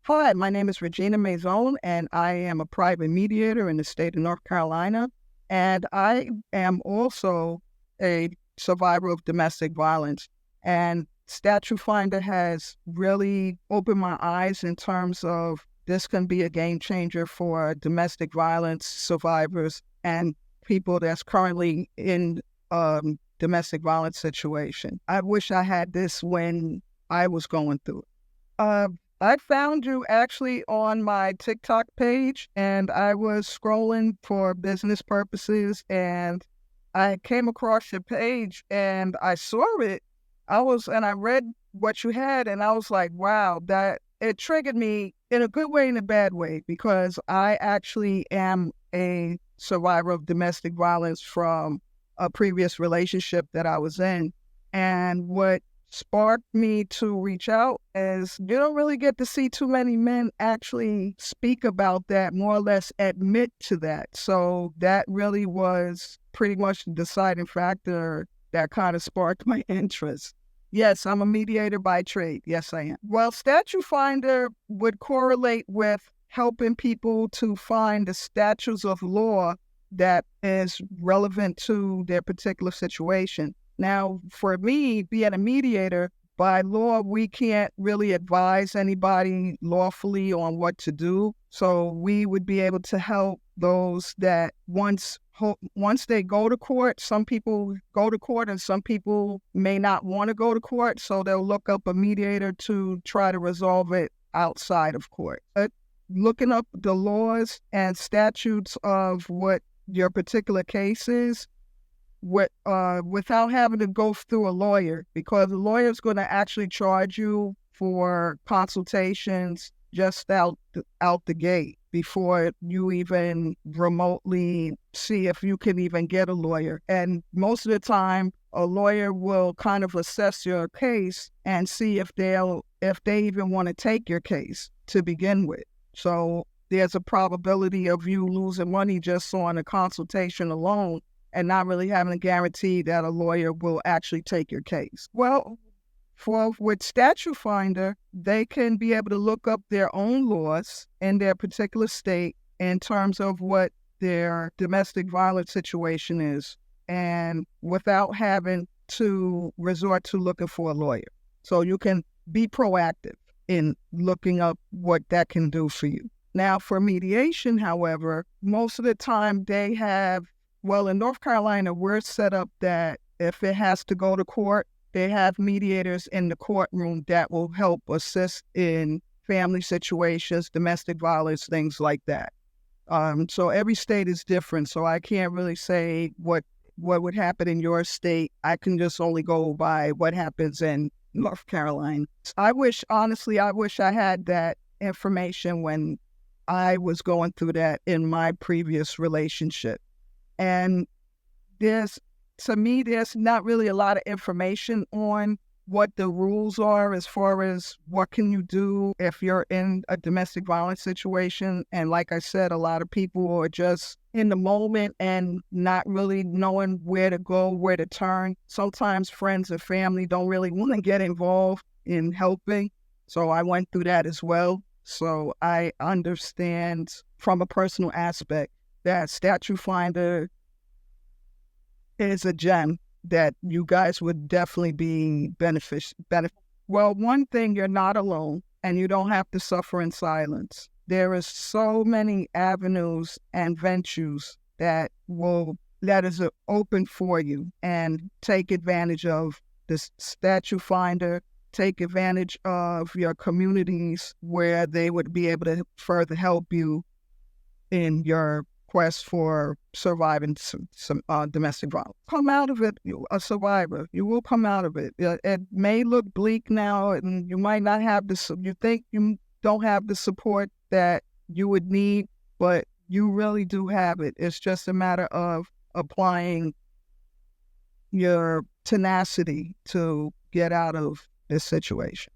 Hi, my name is Regina Mazone, and I am a private mediator in the state of North Carolina. And I am also a survivor of domestic violence. And StatuteFINDER has really opened my eyes in terms of this can be a game changer for domestic violence survivors and people that's currently in domestic violence situation. I wish I had this when I was going through it. I found you actually on my TikTok page, and I was scrolling for business purposes, and I came across your page and I saw it. I read what you had, and I was like, wow, that it triggered me in a good way and a bad way, because I actually am a survivor of domestic violence from a previous relationship that I was in. And what sparked me to reach out is you don't really get to see too many men actually speak about that, more or less admit to that. So that really was pretty much the deciding factor that kind of sparked my interest. Yes, I'm a mediator by trade. Yes, I am. Well, StatuteFINDER would correlate with helping people to find the statutes of law that is relevant to their particular situation. Now, for me, being a mediator, by law, we can't really advise anybody lawfully on what to do. So we would be able to help those that once they go to court, some people go to court and some people may not want to go to court. So they'll look up a mediator to try to resolve it outside of court. But looking up the laws and statutes of what your particular case is, without having to go through a lawyer, because the lawyer is going to actually charge you for consultations just out the gate before you even remotely see if you can even get a lawyer. And most of the time, a lawyer will kind of assess your case and see if they even want to take your case to begin with. So there's a probability of you losing money just on a consultation alone, and not really having a guarantee that a lawyer will actually take your case. Well, with StatuteFINDER, they can be able to look up their own laws in their particular state in terms of what their domestic violence situation is, and without having to resort to looking for a lawyer. So you can be proactive in looking up what that can do for you. Now, for mediation, however, most of the time they have, well, in North Carolina, we're set up that if it has to go to court, they have mediators in the courtroom that will help assist in family situations, domestic violence, things like that. So every state is different. So I can't really say what would happen in your state. I can just only go by what happens in North Carolina. Honestly, I wish I had that information when I was going through that in my previous relationship. And there's not really a lot of information on what the rules are as far as what can you do if you're in a domestic violence situation. And like I said, a lot of people are just in the moment and not really knowing where to go, where to turn. Sometimes friends and family don't really want to get involved in helping. So I went through that as well. So I understand from a personal aspect that StatuteFINDER is a gem that you guys would definitely be benefit. Well, one thing, you're not alone and you don't have to suffer in silence. There is so many avenues and venues that is open for you, and take advantage of this StatuteFINDER. Take advantage of your communities where they would be able to further help you in your quest for surviving some domestic violence. Come out of it a survivor. You will come out of it. It may look bleak now, and you might not have you think you don't have the support that you would need, but you really do have it. It's just a matter of applying your tenacity to get out of this situation.